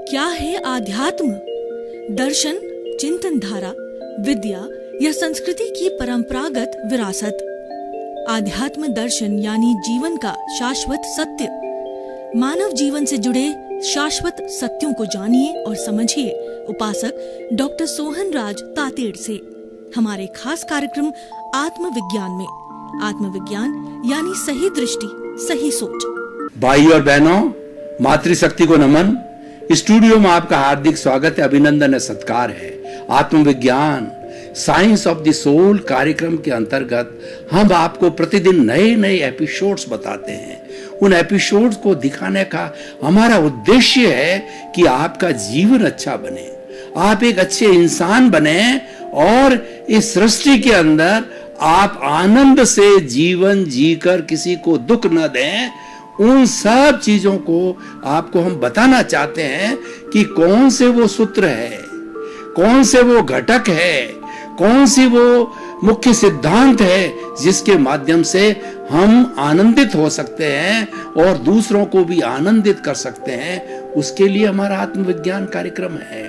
क्या है आध्यात्म? दर्शन, चिंतन धारा, विद्या या संस्कृति की परंपरागत विरासत। आध्यात्म दर्शन यानी जीवन का शाश्वत सत्य। मानव जीवन से जुड़े शाश्वत सत्यों को जानिए और समझिए उपासक डॉक्टर सोहन राज तातेड़ से हमारे खास कार्यक्रम आत्मविज्ञान में। आत्मविज्ञान यानी सही दृष्टि, सही सोच। भाई और बहनों, मातृशक्ति को नमन। स्टूडियो में आपका हार्दिक स्वागत है, अभिनंदन है, सत्कार है। आत्मविज्ञान साइंस ऑफ द सोल कार्यक्रम के अंतर्गत हम आपको प्रतिदिन नए नए एपिसोड्स बताते हैं। उन एपिसोड्स को दिखाने का हमारा उद्देश्य है कि आपका जीवन अच्छा बने, आप एक अच्छे इंसान बने और इस सृष्टि के अंदर आप आनंद से जीवन जीकर किसी को दुख न दें। उन सब चीजों को आपको हम बताना चाहते हैं कि कौन से वो सूत्र है, कौन से वो घटक है, कौन सी वो मुख्य सिद्धांत है जिसके माध्यम से हम आनंदित हो सकते हैं और दूसरों को भी आनंदित कर सकते हैं। उसके लिए हमारा आत्मविज्ञान कार्यक्रम है।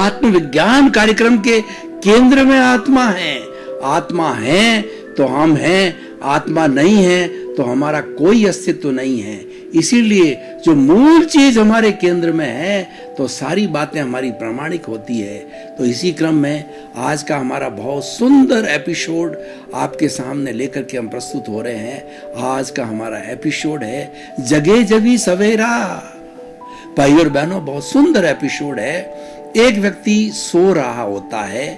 आत्मविज्ञान कार्यक्रम के केंद्र में आत्मा है। आत्मा है तो हम हैं, आत्मा नहीं है तो हमारा कोई अस्तित्व नहीं है। इसीलिए जो मूल चीज हमारे केंद्र में है तो सारी बातें हमारी प्रामाणिक होती है। तो इसी क्रम में आज का हमारा बहुत सुंदर एपिसोड आपके सामने लेकर के हम प्रस्तुत हो रहे हैं। आज का हमारा एपिसोड है जगे जगी सवेरा। भाई और बहनों, बहुत सुंदर एपिसोड है। एक व्यक्ति सो रहा होता है,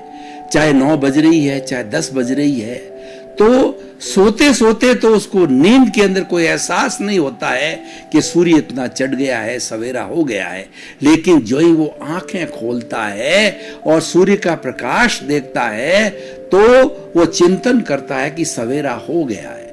चाहे 9 बज रही है चाहे 10 बज रही है, तो सोते सोते तो उसको नींद के अंदर कोई एहसास नहीं होता है कि सूर्य इतना चढ़ गया है, सवेरा हो गया है। लेकिन जो ही वो आंखें खोलता है और सूर्य का प्रकाश देखता है तो वो चिंतन करता है कि सवेरा हो गया है।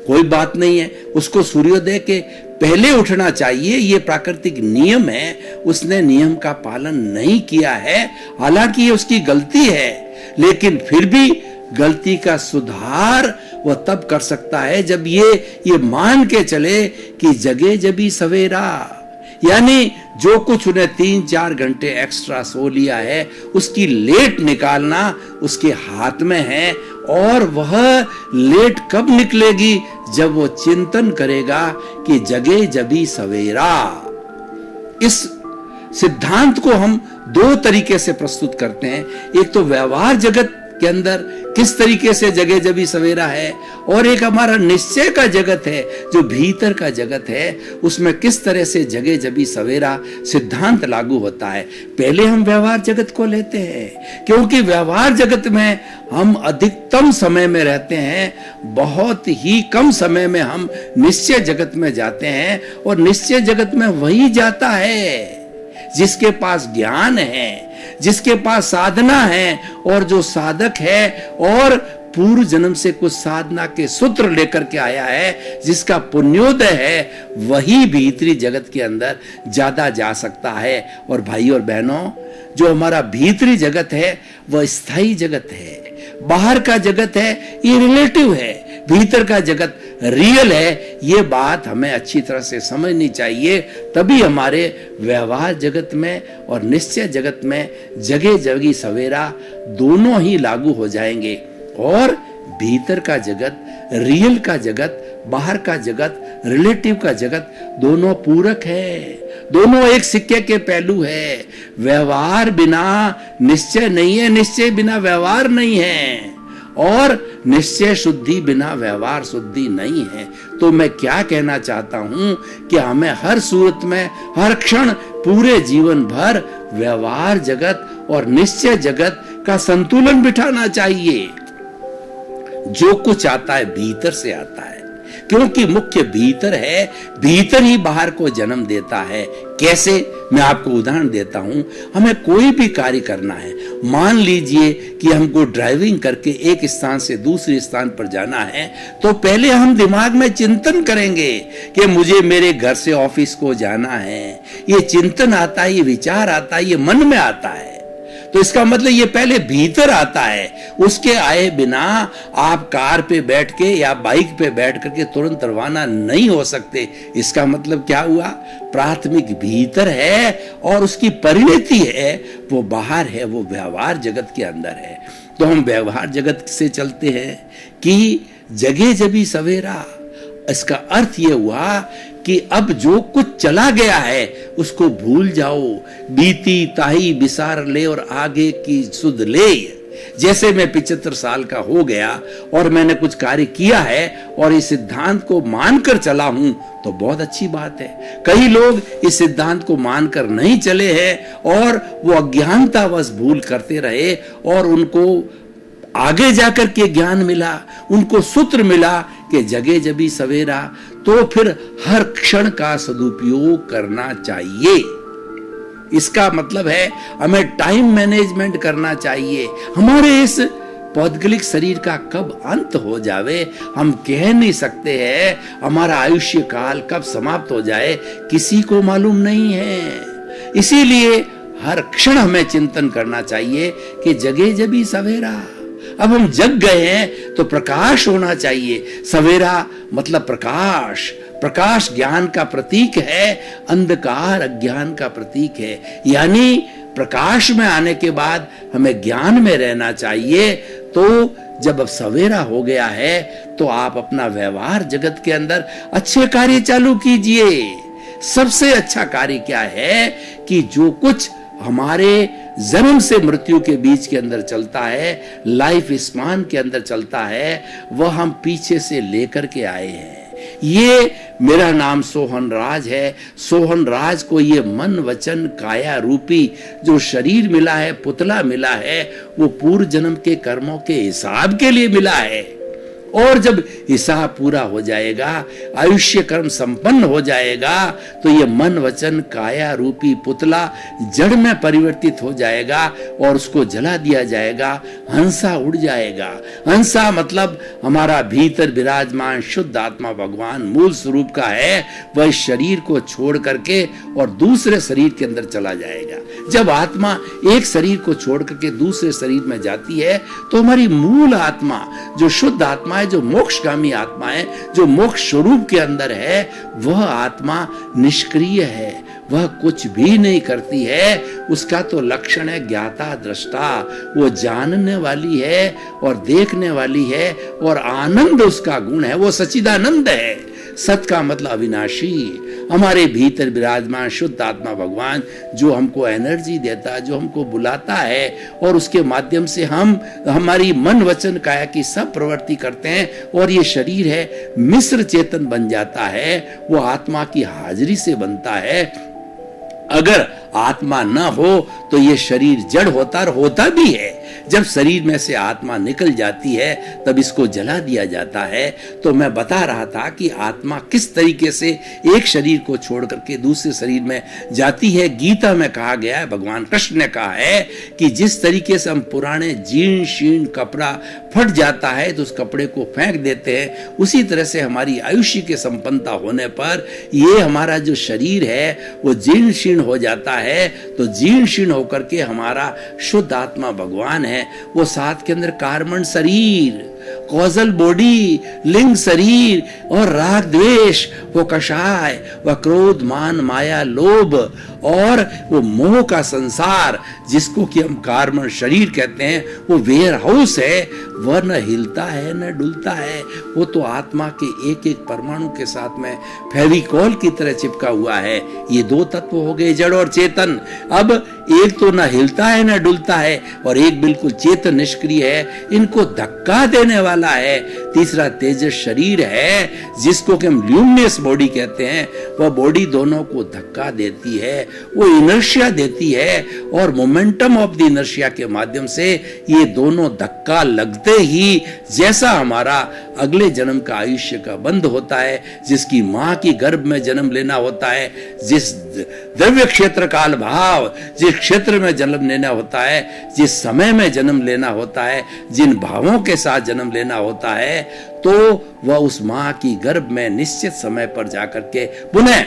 कोई बात नहीं है, उसको सूर्योदय के पहले उठना चाहिए, ये प्राकृतिक नियम है। उसने नियम का पालन नहीं किया है, हालांकि ये उसकी गलती है, लेकिन फिर भी गलती का सुधार वह तब कर सकता है जब ये मान के चले कि जगे जबी सवेरा, यानी जो कुछ उन्हें 3-4 घंटे एक्स्ट्रा सो लिया है उसकी लेट निकालना उसके हाथ में है। और वह लेट कब निकलेगी? जब वो चिंतन करेगा कि जगे जबी सवेरा। इस सिद्धांत को हम 2 तरीके से प्रस्तुत करते हैं। एक तो व्यवहार जगत के अंदर किस तरीके से जगे जबी सवेरा है, और एक हमारा निश्चय का जगत है, जो भीतर का जगत है, उसमें किस तरह से जगे जबी सवेरा सिद्धांत लागू होता है। पहले हम व्यवहार जगत को लेते हैं, क्योंकि व्यवहार जगत में हम अधिकतम समय में रहते हैं, बहुत ही कम समय में हम निश्चय जगत में जाते हैं। और निश्चय जगत में वही जाता है जिसके पास ज्ञान है, जिसके पास साधना है, और जो साधक है और पूर्व जन्म से कुछ साधना के सूत्र लेकर के आया है, जिसका पुण्योदय है, वही भीतरी जगत के अंदर ज्यादा जा सकता है। और भाई और बहनों, जो हमारा भीतरी जगत है वह स्थायी जगत है। बाहर का जगत है ये रिलेटिव है, भीतर का जगत रियल है। ये बात हमें अच्छी तरह से समझनी चाहिए, तभी हमारे व्यवहार जगत में और निश्चय जगत में जगे जगी सवेरा दोनों ही लागू हो जाएंगे। और भीतर का जगत, रियल का जगत, बाहर का जगत, रिलेटिव का जगत, दोनों पूरक है, दोनों एक सिक्के के पहलू है। व्यवहार बिना निश्चय नहीं है, निश्चय बिना व्यवहार नहीं है, और निश्चय शुद्धि बिना व्यवहार शुद्धि नहीं है। तो मैं क्या कहना चाहता हूं कि हमें हर सूरत में, हर क्षण, पूरे जीवन भर व्यवहार जगत और निश्चय जगत का संतुलन बिठाना चाहिए। जो कुछ आता है भीतर से आता है, क्योंकि मुख्य भीतर है, भीतर ही बाहर को जन्म देता है। कैसे? मैं आपको उदाहरण देता हूं। हमें कोई भी कार्य करना है, मान लीजिए कि हमको ड्राइविंग करके एक स्थान से दूसरे स्थान पर जाना है, तो पहले हम दिमाग में चिंतन करेंगे कि मुझे मेरे घर से ऑफिस को जाना है। ये चिंतन आता है, ये विचार आता है, ये मन में आता है। तो इसका मतलब ये पहले भीतर आता है, उसके आए बिना आप कार पे बैठ के या बाइक पे बैठ करके तुरंत रवाना नहीं हो सकते। इसका मतलब क्या हुआ? प्राथमिक भीतर है और उसकी परिणति है वो बाहर है, वो व्यवहार जगत के अंदर है। तो हम व्यवहार जगत से चलते हैं कि जगे जबी सवेरा। इसका अर्थ यह हुआ कि अब जो कुछ चला गया है उसको भूल जाओ, बीती ताही बिसार ले और आगे की सुध ले। जैसे मैं 75 साल का हो गया और मैंने कुछ कार्य किया है और इस सिद्धांत को मानकर चला हूं तो बहुत अच्छी बात है। कई लोग इस सिद्धांत को मानकर नहीं चले हैं और वो अज्ञानतावश भूल करते रहे और उनको आगे जाकर के ज्ञान मिला, उनको सूत्र मिला कि जगे जबी सवेरा। तो फिर हर क्षण का सदुपयोग करना चाहिए। इसका मतलब है हमें टाइम मैनेजमेंट करना चाहिए। हमारे इस पौद्गलिक शरीर का कब अंत हो जावे हम कह नहीं सकते हैं। हमारा आयुष्य काल कब समाप्त हो जाए किसी को मालूम नहीं है। इसीलिए हर क्षण हमें चिंतन करना चाहिए कि जगे जबी सवेरा। अब हम जग गए हैं तो प्रकाश होना चाहिए। सवेरा मतलब प्रकाश। प्रकाश ज्ञान का प्रतीक है, अंधकार अज्ञान का प्रतीक है। यानी प्रकाश में आने के बाद हमें ज्ञान में रहना चाहिए। तो जब अब सवेरा हो गया है तो आप अपना व्यवहार जगत के अंदर अच्छे कार्य चालू कीजिए। सबसे अच्छा कार्य क्या है कि जो कुछ हमारे जन्म से मृत्यु के बीच के अंदर चलता है, लाइफ स्पान के अंदर चलता है, वह हम पीछे से लेकर के आए हैं। ये मेरा नाम सोहन राज है। सोहन राज को ये मन वचन काया रूपी जो शरीर मिला है, पुतला मिला है, वो पूर्व जन्म के कर्मों के हिसाब के लिए मिला है। और जब हिसाब पूरा हो जाएगा, आयुष्य कर्म संपन्न हो जाएगा, तो ये मन वचन काया रूपी पुतला जड़ में परिवर्तित हो जाएगा और उसको जला दिया जाएगा। हंसा उड़ जाएगा। हंसा मतलब हमारा भीतर विराजमान शुद्ध आत्मा भगवान मूल स्वरूप का है, वह शरीर को छोड़ करके और दूसरे शरीर के अंदर चला जाएगा। जब आत्मा एक शरीर को छोड़ करके दूसरे शरीर में जाती है तो हमारी मूल आत्मा जो शुद्ध आत्मा, जो मोक्षगामी आत्मा है, जो मोक्ष स्वरूप के अंदर है, वह आत्मा निष्क्रिय है, वह कुछ भी नहीं करती है। उसका तो लक्षण है ज्ञाता दृष्टा। वो जानने वाली है और देखने वाली है और आनंद उसका गुण है। वो सच्चिदानंद है। सत का मतलब अविनाशी। हमारे भीतर विराजमान शुद्ध आत्मा भगवान जो हमको एनर्जी देता है, जो हमको बुलाता है और उसके माध्यम से हम हमारी मन वचन काया की सब प्रवृत्ति करते हैं और ये शरीर है मिश्र चेतन बन जाता है। वो आत्मा की हाजिरी से बनता है। अगर आत्मा न हो तो ये शरीर जड़ होता भी है। जब शरीर में से आत्मा निकल जाती है तब इसको जला दिया जाता है। तो मैं बता रहा था कि आत्मा किस तरीके से एक शरीर को छोड़ करके दूसरे शरीर में जाती है। गीता में कहा गया है, भगवान कृष्ण ने कहा है कि जिस तरीके से हम पुराने जीर्ण शीर्ण कपड़ा फट जाता है तो उस कपड़े को फेंक देते हैं, उसी तरह से हमारी आयुष्य के संपन्नता होने पर ये हमारा जो शरीर है वो जीर्ण शीर्ण हो जाता है। तो जीर्ण शीर्ण होकर के हमारा शुद्ध आत्मा भगवान है, वो साथ के अंदर कार्बन शरीर, कॉजल बॉडी, लिंग शरीर और राग द्वेष, वो कषाय, वह क्रोध मान माया लोभ और वो मोह का संसार जिसको कि हम कार्बन शरीर कहते हैं, वो वेयर हाउस है। वह न हिलता है न डुलता है। वो तो आत्मा के एक एक परमाणु के साथ में फेविकॉल की तरह चिपका हुआ है। ये दो तत्व हो गए जड़ और चेतन। अब एक तो न हिलता है न डुलता है और एक बिल्कुल चेतन निष्क्रिय है। इनको धक्का देने वाला है। तीसरा तेजस शरीर है जिसको कि हम ल्यूमिनस बॉडी कहते हैं। वह बॉडी दोनों को धक्का देती है, वो इनर्शिया देती है और मोमेंटम ऑफ द इनर्शिया के माध्यम से ये दोनों धक्का लगते ही जैसा हमारा अगले जन्म का आयुष्य का बंध होता है, जिसकी मां की गर्भ में जन्म लेना होता है, जिस द्रव्य क्षेत्र काल भाव जिस क्षेत्र में जन्म लेना होता है, जिस समय में जन्म लेना होता है, जिन भावों के साथ जन्म लेना होता है, तो वह उस मां की गर्भ में निश्चित समय पर जाकर के पुनः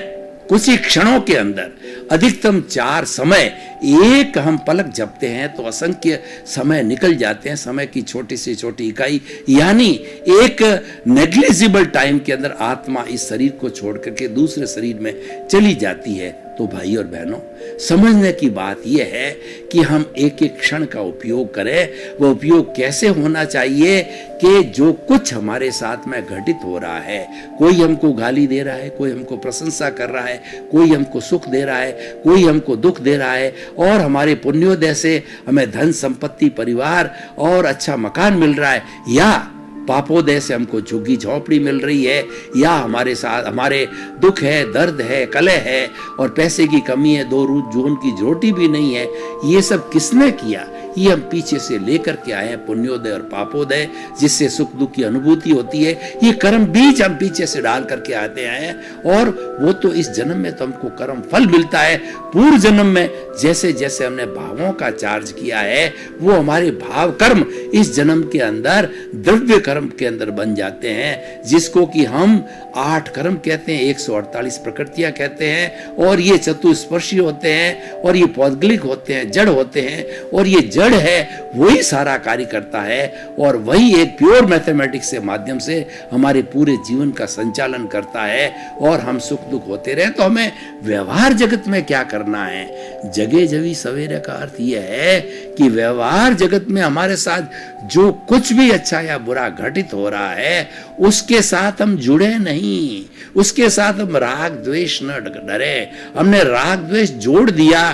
कुछ ही क्षणों के अंदर, अधिकतम 4 समय, एक हम पलक झपते हैं तो असंख्य समय निकल जाते हैं। समय की छोटी से छोटी इकाई, यानी एक नेग्लिजिबल टाइम के अंदर आत्मा इस शरीर को छोड़ करके दूसरे शरीर में चली जाती है। तो भाई और बहनों, समझने की बात यह है कि हम एक एक क्षण का उपयोग करें। वो उपयोग कैसे होना चाहिए कि जो कुछ हमारे साथ में घटित हो रहा है, कोई हमको गाली दे रहा है, कोई हमको प्रशंसा कर रहा है, कोई हमको सुख दे रहा है, कोई हमको दुख दे रहा है, और हमारे पुण्योदय से हमें धन संपत्ति, परिवार और अच्छा मकान मिल रहा है, या पापोदय से हमको झुग्गी झोपड़ी मिल रही है, या हमारे साथ हमारे दुख है, दर्द है, कलह है और पैसे की कमी है, 2 जून की रोटी भी नहीं है, ये सब किसने किया? ये हम पीछे से लेकर के आए हैं, पुण्योदय और पापोदय, जिससे सुख दुख की अनुभूति होती है। ये कर्म बीज हम पीछे से डाल करके आते हैं, और वो तो इस जन्म में तो हमको कर्म फल मिलता है। पूर्व जन्म में जैसे जैसे हमने भावों का चार्ज किया है, वो हमारे भाव कर्म इस जन्म के अंदर द्रव्य कर्म के अंदर बन जाते हैं, जिसको कि हम 8 कर्म कहते हैं, 148 प्रकृतियां कहते हैं, और ये चतुस्पर्शी होते हैं, और ये पौद्गलिक होते हैं, जड़ होते हैं, और ये जड़ है वही सारा कार्य करता है, और वही एक प्योर मैथमेटिक्स के माध्यम से हमारे पूरे जीवन का संचालन करता है, और हम सुख दुख होते रहे। तो हमें व्यवहार जगत में क्या करना है? जगे जवी सवेरे का अर्थ यह है कि व्यवहार जगत में हमारे साथ जो कुछ भी अच्छा या बुरा घटित हो रहा है, उसके साथ हम जुड़े नहीं, उसके साथ हम राग द्वेष न डरे। हमने राग द्वेष जोड़ दिया,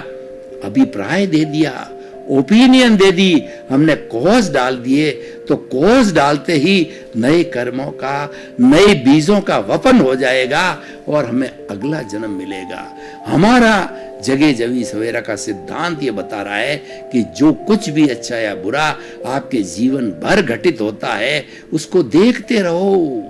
अभिप्राय दे दिया, ओपिनियन दे दी, हमने कॉज डाल दिए, तो कॉज डालते ही नए कर्मों का, नए बीजों का वपन हो जाएगा, और हमें अगला जन्म मिलेगा। हमारा जगे जवी सवेरा का सिद्धांत ये बता रहा है कि जो कुछ भी अच्छा या बुरा आपके जीवन भर घटित होता है, उसको देखते रहो,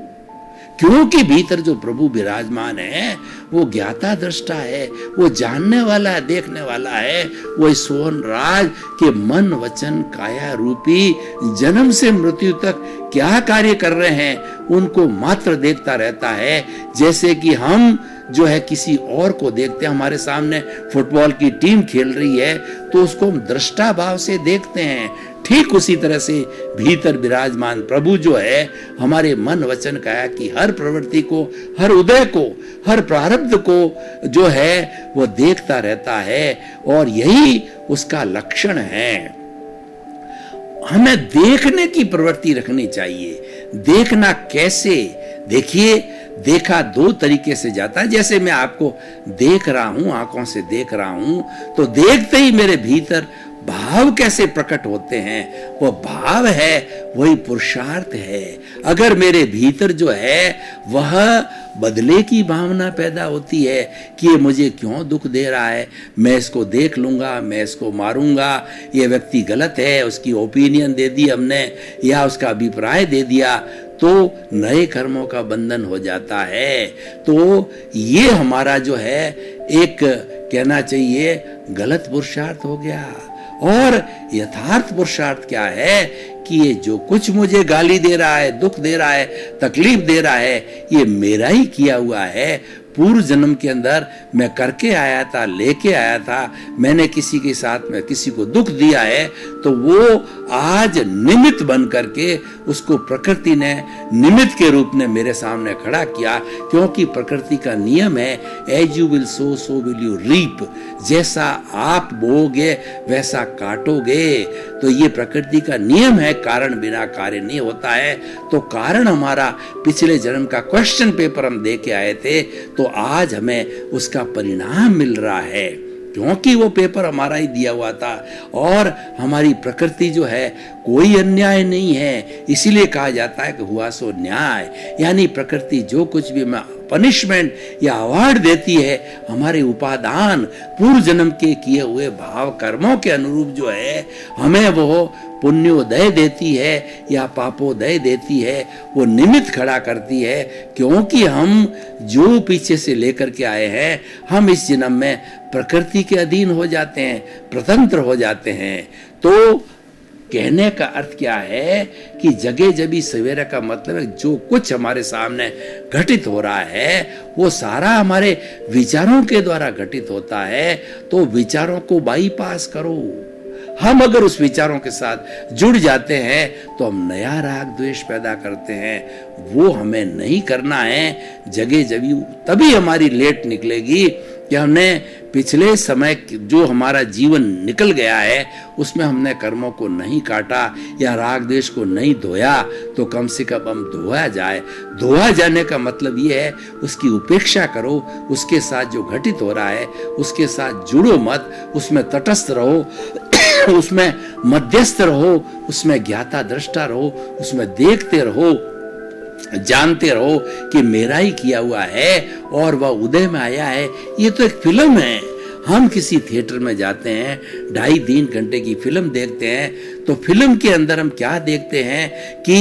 क्योंकि भीतर जो प्रभु विराजमान है वो ज्ञाता दृष्टा है, वो जानने वाला है, देखने वाला है। वो इस सोहन राज के मन वचन काया रूपी जन्म से मृत्यु तक क्या कार्य कर रहे हैं, उनको मात्र देखता रहता है। जैसे कि हम जो है किसी और को देखते हैं, हमारे सामने फुटबॉल की टीम खेल रही है तो उसको हम दृष्टा भाव से देखते हैं, ठीक उसी तरह से भीतर विराजमान प्रभु जो है हमारे मन वचन काया की हर प्रवृत्ति को, हर उदय को, हर प्रारब्ध को जो है वो देखता रहता है, और यही उसका लक्षण है। हमें देखने की प्रवृत्ति रखनी चाहिए। देखना कैसे? देखिए, देखा 2 तरीके से जाता है। जैसे मैं आपको देख रहा हूं, आंखों से देख रहा हूं, तो देखते ही मेरे भीतर भाव कैसे प्रकट होते हैं? वो भाव है, वही पुरुषार्थ है। अगर मेरे भीतर जो है वह बदले की भावना पैदा होती है कि ये मुझे क्यों दुख दे रहा है, मैं इसको देख लूंगा, मैं इसको मारूंगा, ये व्यक्ति गलत है, उसकी ओपिनियन दे दी हमने, या उसका अभिप्राय दे दिया, तो नए कर्मों का बंधन हो जाता है। तो ये हमारा जो है एक कहना चाहिए गलत पुरुषार्थ हो गया। और यथार्थ पुरुषार्थ क्या है कि ये जो कुछ मुझे गाली दे रहा है, दुख दे रहा है, तकलीफ दे रहा है, ये मेरा ही किया हुआ है। पूर्व जन्म के अंदर मैं करके आया था, लेके आया था, मैंने किसी के साथ में किसी को दुख दिया है, तो वो आज निमित्त बन करके उसको प्रकृति ने निमित्त के रूप में मेरे सामने खड़ा किया। क्योंकि प्रकृति का नियम है, as you will sow so will you reap, जैसा आप बोओगे वैसा काटोगे। तो ये प्रकृति का नियम है, कारण बिना कार्य नहीं होता है। तो कारण हमारा पिछले जन्म का क्वेश्चन पेपर हम दे के आए थे, तो आज हमें उसका परिणाम मिल रहा है, क्योंकि वो पेपर हमारा ही दिया हुआ था। और हमारी प्रकृति जो है कोई अन्याय नहीं है, इसीलिए कहा जाता है कि हुआ सो न्याय। यानी प्रकृति जो कुछ भी पनिशमेंट या अवार्ड देती है, हमारे उपादान पूर्व जन्म के किए हुए भाव कर्मों के अनुरूप जो है हमें वो पुण्योदय देती है या पापोदय देती है, वो निमित्त खड़ा करती है। क्योंकि हम जो पीछे से लेकर के आए हैं, हम इस जन्म में प्रकृति के अधीन हो जाते हैं, स्वतंत्र हो जाते हैं। तो कहने का अर्थ क्या है कि जगे जबी सवेरा का मतलब है जो कुछ हमारे सामने घटित हो रहा है वो सारा हमारे विचारों के द्वारा घटित होता है। तो विचारों को बाईपास करो। हम अगर उस विचारों के साथ जुड़ जाते हैं तो हम नया राग द्वेष पैदा करते हैं। वो हमें नहीं करना है। जगे जबी तभी हमारी लेट निकलेगी कि हमने पिछले समय जो हमारा जीवन निकल गया है उसमें हमने कर्मों को नहीं काटा या राग द्वेष को नहीं धोया, तो कम से कम हम धोया जाए। धोया जाने का मतलब ये है उसकी उपेक्षा करो, उसके साथ जो घटित हो रहा है उसके साथ जुड़ो मत, उसमें तटस्थ रहो, उसमें मध्यस्थ रहो, उसमें ज्ञाता दृष्टा रहो, उसमें देखते रहो, जानते रहो कि मेरा ही किया हुआ है और वह उदय में आया है। ये तो एक फिल्म है। हम किसी थिएटर में जाते हैं, 2.5-3 घंटे की फिल्म देखते हैं, तो फिल्म के अंदर हम क्या देखते हैं कि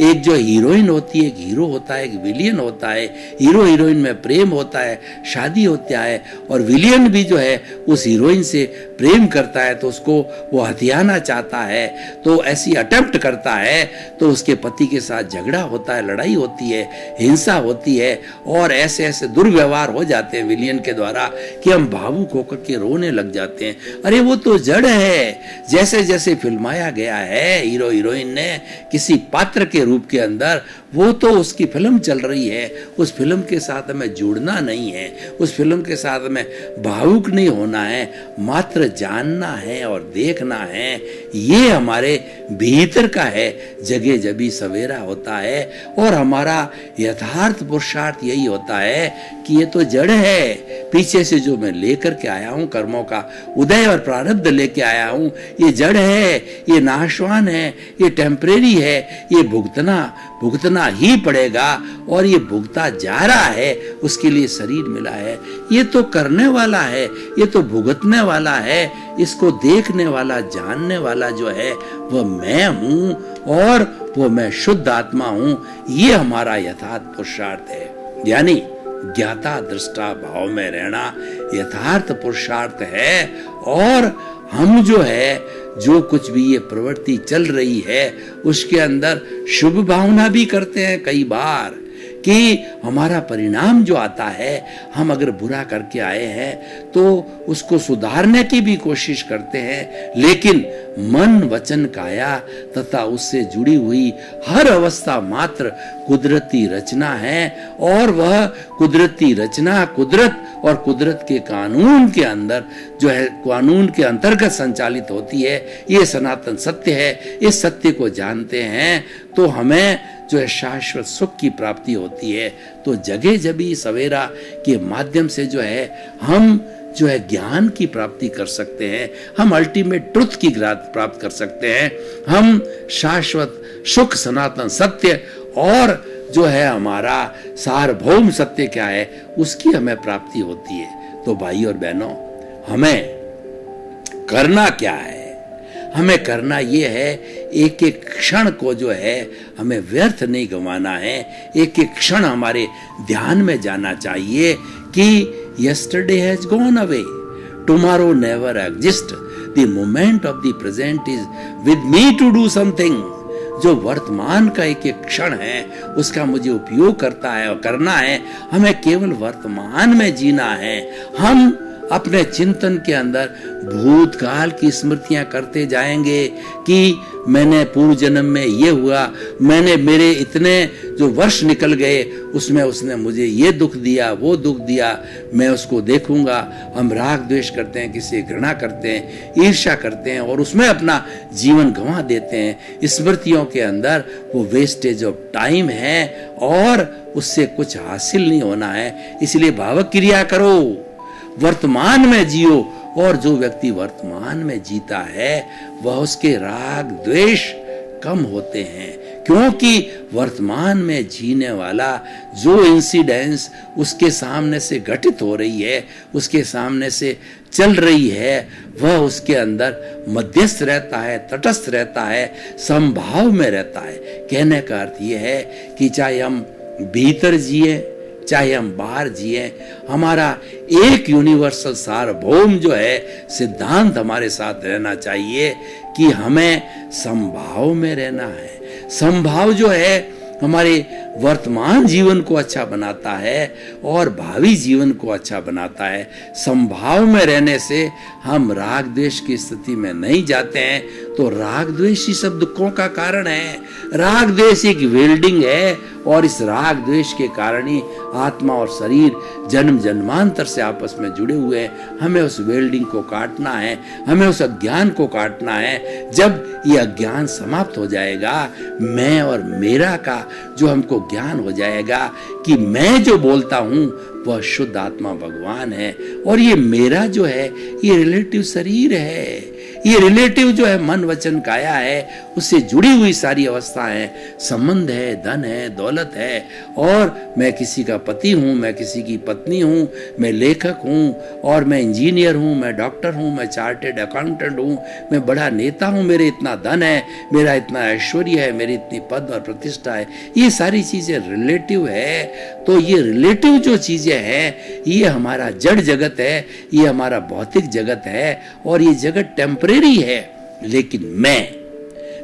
एक जो हीरोइन होती है, एक हीरो होता है, एक विलियन होता है। हीरो हीरोइन में प्रेम होता है, शादी होता है, और विलियन भी जो है उस हीरोइन से प्रेम करता है तो उसको वो हथियाना चाहता है, तो ऐसी अटेम्प्ट करता है, तो उसके पति के साथ झगड़ा होता है, लड़ाई होती है, हिंसा होती है, और ऐसे ऐसे दुर्व्यवहार हो जाते हैं विलियन के द्वारा कि हम भावुक होकर के रोने लग जाते हैं। अरे वो तो जड़ है। जैसे जैसे फिल्माया गया है हीरो हीरोइन ने किसी पात्र के रूप के अंदर, वो तो उसकी फिल्म चल रही है। उस फिल्म के साथ हमें जुड़ना नहीं है, उस फिल्म के साथ हमें भावुक नहीं होना है, मात्र जानना है और देखना है। ये हमारे भीतर का है। जगे जबी सवेरा होता है और हमारा यथार्थ पुरुषार्थ यही होता है कि ये तो जड़ है। पीछे से जो मैं लेकर के आया हूं कर्मों का उदय और प्रारब्ध लेके आया हूं, ये जड़ है, ये नाशवान है, ये टेम्परेरी है, ये भुगतना ही पड़ेगा और ये भुगता जा रहा है। उसके लिए शरीर मिला है। ये तो करने वाला है, ये तो भुगतने वाला है। इसको देखने वाला, जानने वाला जो है वह मैं हूं और वो मैं शुद्ध आत्मा हूं। ये हमारा यथार्थ पुरुषार्थ है। यानी ज्ञाता दृष्टा भाव में रहना यथार्थ पुरुषार्थ है। और हम जो है, जो कुछ भी ये प्रवृत्ति चल रही है उसके अंदर शुभ भावना भी करते हैं कई बार कि हमारा परिणाम जो आता है, हम अगर बुरा करके आए हैं तो उसको सुधारने की भी कोशिश करते हैं। लेकिन मन वचन काया तथा उससे जुड़ी हुई हर अवस्था मात्र कुदरती रचना है, और वह कुदरती रचना कुदरत और कुदरत के कानून के अंदर जो है, कानून के अंतर्गत संचालित होती है। ये सनातन सत्य है। इस सत्य को जानते हैं तो हमें जो है शाश्वत सुख की प्राप्ति होती है। तो जगे जबी सवेरा के माध्यम से जो है हम जो है ज्ञान की प्राप्ति कर सकते हैं, हम अल्टीमेट ट्रुथ की प्राप्त कर सकते हैं, हम शाश्वत सुख सनातन सत्य और जो है हमारा सार्वभौम सत्य क्या है उसकी हमें प्राप्ति होती है। तो भाई और बहनों, हमें करना क्या है? हमें करना ये है, एक एक क्षण को जो है हमें व्यर्थ नहीं गंवाना है। एक एक क्षण हमारे ध्यान में जाना चाहिए कि yesterday has gone away, tomorrow never exists, the moment of the present is with me to do something। जो वर्तमान का एक एक क्षण है उसका मुझे उपयोग करना है। हमें केवल वर्तमान में जीना है। हम अपने चिंतन के अंदर भूतकाल की स्मृतियां करते जाएंगे कि मैंने पूर्व जन्म में ये हुआ, मेरे इतने जो वर्ष निकल गए उसमें उसने मुझे ये दुख दिया, वो दुख दिया, मैं उसको देखूंगा। हम राग द्वेष करते हैं, किसी घृणा करते हैं, ईर्ष्या करते हैं और उसमें अपना जीवन गंवा देते हैं। स्मृतियों के अंदर वो वेस्टेज ऑफ टाइम है और उससे कुछ हासिल नहीं होना है। इसलिए भावक क्रिया करो, वर्तमान में जियो। और जो व्यक्ति वर्तमान में जीता है वह उसके राग द्वेष कम होते हैं, क्योंकि वर्तमान में जीने वाला जो इंसिडेंस उसके सामने से घटित हो रही है, उसके सामने से चल रही है, वह उसके अंदर मध्यस्थ रहता है, तटस्थ रहता है, समभाव में रहता है। कहने का अर्थ यह है कि चाहे हम भीतर जिए चाहे हम बाहर जिए, हमारा एक यूनिवर्सल सार्वभौम जो है सिद्धांत हमारे साथ रहना चाहिए कि हमें समभाव में रहना है। समभाव जो है हमारे वर्तमान जीवन को अच्छा बनाता है और भावी जीवन को अच्छा बनाता है। समभाव में रहने से हम राग द्वेष की स्थिति में नहीं जाते हैं, तो राग द्वेष ही सब दुखों का कारण है। राग द्वेष एक वेल्डिंग है और इस राग द्वेष के कारण ही आत्मा और शरीर जन्म जन्मांतर से आपस में जुड़े हुए हैं। हमें उस वेल्डिंग को काटना है, हमें उस अज्ञान को काटना है। जब ये अज्ञान समाप्त हो जाएगा, मैं और मेरा का जो हमको ज्ञान हो जाएगा कि मैं जो बोलता हूं वह शुद्ध आत्मा भगवान है और ये मेरा जो है ये रिलेटिव शरीर है, ये रिलेटिव जो है मन वचन काया है, उससे जुड़ी हुई सारी अवस्थाएं, संबंध है, धन है, दौलत है। और मैं किसी का पति हूँ, मैं किसी की पत्नी हूँ, मैं लेखक हूँ और मैं इंजीनियर हूँ, मैं डॉक्टर हूँ, मैं चार्टेड अकाउंटेंट हूँ, मैं बड़ा नेता हूँ, मेरे इतना धन है, मेरा इतना ऐश्वर्य है, मेरी इतनी पद और प्रतिष्ठा है। ये सारी चीजें रिलेटिव है। तो ये रिलेटिव जो चीजें हैं ये हमारा जड़ जगत है, ये हमारा भौतिक जगत है और ये जगत टेम्परेरी है। लेकिन मैं,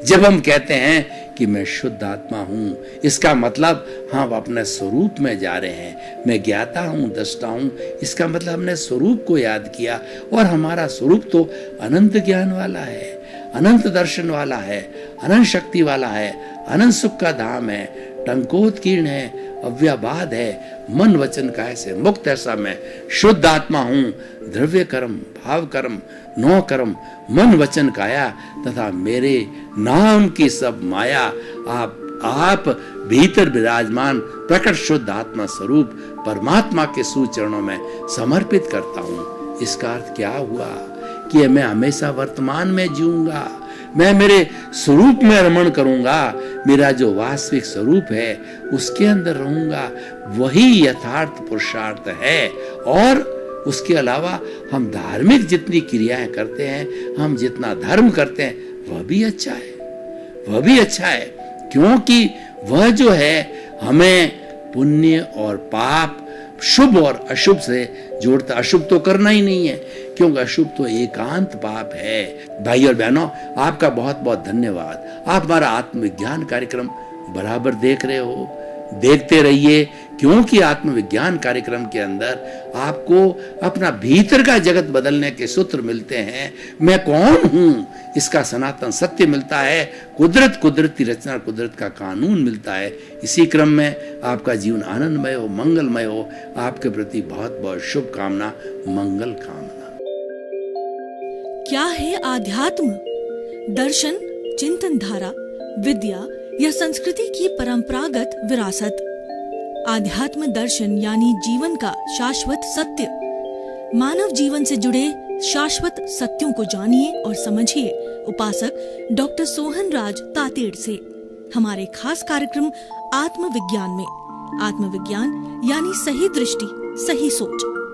जब हम कहते हैं कि मैं शुद्ध आत्मा हूं, इसका मतलब हम अपने स्वरूप में जा रहे हैं। मैं ज्ञाता हूं, दृष्टा हूं, इसका मतलब हमने स्वरूप को याद किया और हमारा स्वरूप तो अनंत ज्ञान वाला है, अनंत दर्शन वाला है, अनंत शक्ति वाला है, अनंत सुख का धाम है, टंकोत्कीर्ण है, अव्याबाद है, मन वचन काया से मुक्त ऐसा मैं शुद्ध आत्मा हूं। द्रव्य कर्म, भाव कर्म, नौ कर्म, मन वचन काया तथा मेरे नाम की सब माया आप भीतर विराजमान प्रकट शुद्ध आत्मा स्वरूप परमात्मा के सुचरणों में समर्पित करता हूं। इसका अर्थ क्या हुआ कि मैं हमेशा वर्तमान में जीऊंगा, मैं मेरे स्वरूप में रमण करूंगा, मेरा जो वास्तविक स्वरूप है उसके अंदर रहूंगा। वही यथार्थ पुरुषार्थ है। और उसके अलावा हम धार्मिक जितनी क्रियाएं करते हैं, हम जितना धर्म करते हैं, वह भी अच्छा है, वह भी अच्छा है, क्योंकि वह जो है हमें पुण्य और पाप, शुभ और अशुभ से जोड़ता। अशुभ तो करना ही नहीं है, क्योंकि अशुभ तो एकांत पाप है। भाई और बहनों, आपका बहुत बहुत धन्यवाद। आप हमारा आत्मविज्ञान कार्यक्रम बराबर देख रहे हो, देखते रहिए, क्योंकि आत्मविज्ञान कार्यक्रम के अंदर आपको अपना भीतर का जगत बदलने के सूत्र मिलते हैं। मैं कौन हूं इसका सनातन सत्य मिलता है, कुदरत, कुदरती रचना, कुदरत का कानून मिलता है। इसी क्रम में आपका जीवन आनंदमय हो, मंगलमय हो। आपके प्रति बहुत बहुत शुभकामना, मंगल कामना। क्या है आध्यात्म? दर्शन, चिंतन धारा, विद्या या संस्कृति की परंपरागत विरासत। आध्यात्म दर्शन यानी जीवन का शाश्वत सत्य। मानव जीवन से जुड़े शाश्वत सत्यों को जानिए और समझिए उपासक डॉक्टर सोहन राज तातेड़ से हमारे खास कार्यक्रम आत्मविज्ञान में। आत्मविज्ञान यानी सही दृष्टि, सही सोच।